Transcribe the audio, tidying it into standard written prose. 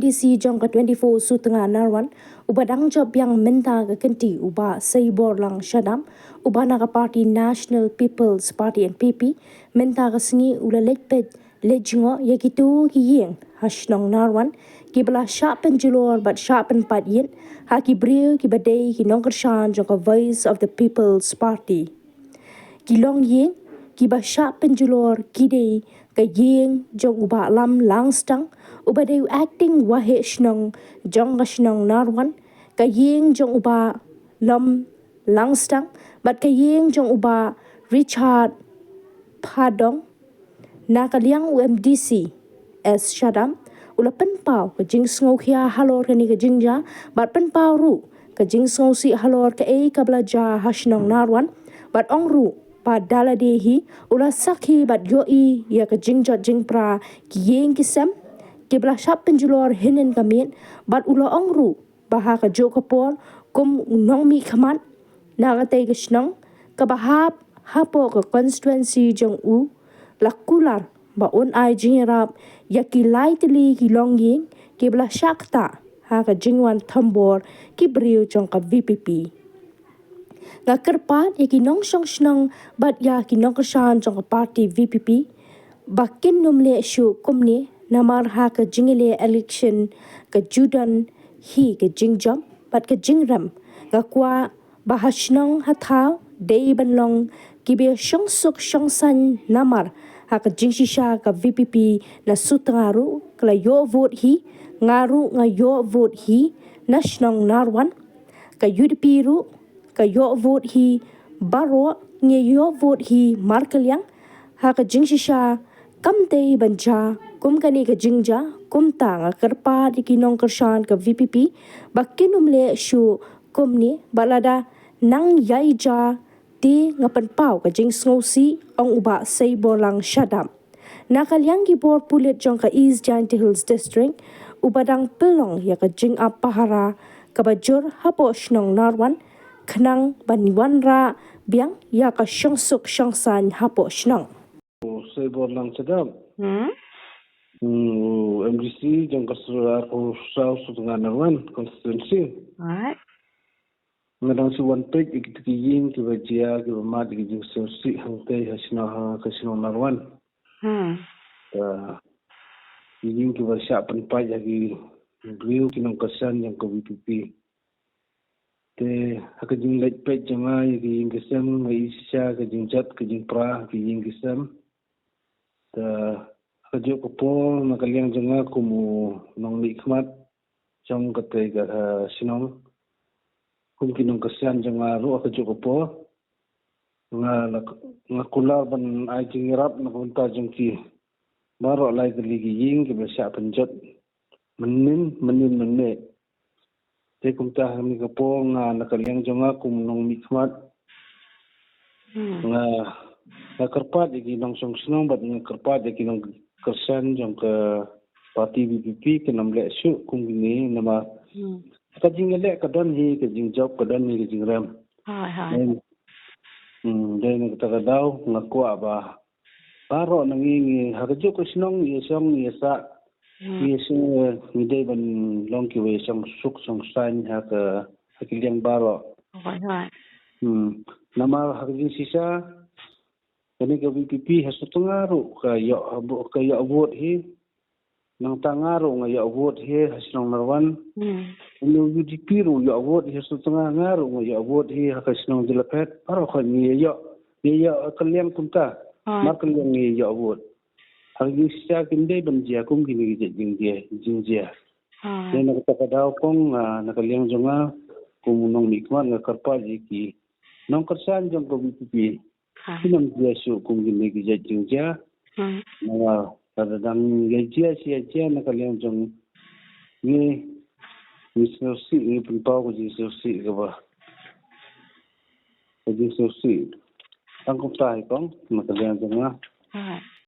MDC jong ka 24 su tengah Narwan uba dang job yang menta ka kenti uba seibor lang syadam uba na ka party National People's Party NPP menta ka sengi ula Leit jngoh ya gitu ïing hasnong Narwan ki bala sharp penjulor but sharp pat yin ha ki brio ki badai ki Nongkyrshan jong ka Voice of the People's Party ki long ïing ki ba sharp penjulor ki dei ka ïing jong uba lam langstang uba deu acting wahe shnong jong ka shnong Narwan ka ïing jong uba lam langstang but ka ïing jong uba Richard Padong na kaliang MDC as Shadam ula penpau ka jingthombor halor ka ni ka jingja bat penpau ru ka jingthombor halor ka ka belajar hasnong Narwan bat ong ru pa dala dehi ula sakhi bat yoi ya ka jingjot jingpra ki ïing kisam ki bela syap penjulor hinen kamin bat ula ong ru baha ka jo kapor kum nong mi khamat na ka te ka shnong ka bahap hapo ka constituency jong u lakular ba on ai jingrap ya ki Leit ki long ïing ki bela syakta ha ka jingthombor ki brio jong ka VPP nga kerpat ya ki nongshong shnong bat ya ki Nongkyrshan jong ka party VPP bakin numle shu kumni namar ha ka jingile election ka judan hi ka jingjom bat ka jingram nga kwa bahasnong hathau dei banlong ki be shong suk shong san namar ha ka jingshisha ka VPP na sutangaru kala yo vote hi ngaru nga yo vote hi nashnong Narwan ka UDP ru ka yo vote hi baro nge yo vote hi markelyang ha ka jingshisha kamte banja kum kani ka jingja kum ta nga kerpa di ki Nongkyrshan ka VPP bakinumle shu kumni balada nang yaija ti nga penpau ka jingthombor ong uba seibor lang syadam nakalyang ki bor pulit jong ka East Giant Hills District ubadang pelong ya ka jing pahara ka bajur hapo shnong Narwan khnang baniwan ra biang ya ka syongsuk syongsan hapo shnong seibor lang syadam MDC jong ka South tengah Narwan constituency Madang si one page ikit ïing ki bajia ki bamat ki jingthombor hangte hasnong Narwan ïing ki basya penpat ya ki brio ki Nongkyrshan yang ka VPP te haka jing Leit page janga ya ki ïing kisam ngai isya ka jingjat ka jingpra ki ïing kisam ta haka jo kapo nakaliang janga kumu nong nikmat jong kate ka sinong kum Nongkyrshan janga ru ka jo kapo nga kular ban ai jingrap na punta jong ki baro lai ka ligi ïing ki basya penjot menin te kum ta ni kapo nga nakaliang janga kum nong nikmat nga kerpat ki nongsong snong bat nga kerpat ki Nongkyrshan jong ka party VPP ke namle syu kum ni nama ka jingale ka don hi ka jingjob ka don ni ka jingram den ka ta daw nga kwa ba baro nangi ha ka jo ka snong ye song ye sa ye sing ni dei ban long ki we song suk song san ha ka kiliang baro nama ha ka jing sisa kani ka VPP ha sutungaru ka yo vote hi nang tangaru nga yo vote hi hasnong Narwan UDP ru yo vote hi sutungaru nga yo vote hi hasnong dilapet paro kha ni yo kaliang punta markaliang ni yo vote hagi sia kinde banjia kum kini jingjia den ka daw kong nakaliang jonga kumunong nikmat nga karpa ki Nongkyrshan jong ko VPP kinam dia su kum kini jingjia nga kadang gajia sia nakaliang jong ni jingthombor ni penpau ko jingthombor ka ba jingthombor tangkap tayo kong nakaliang jonga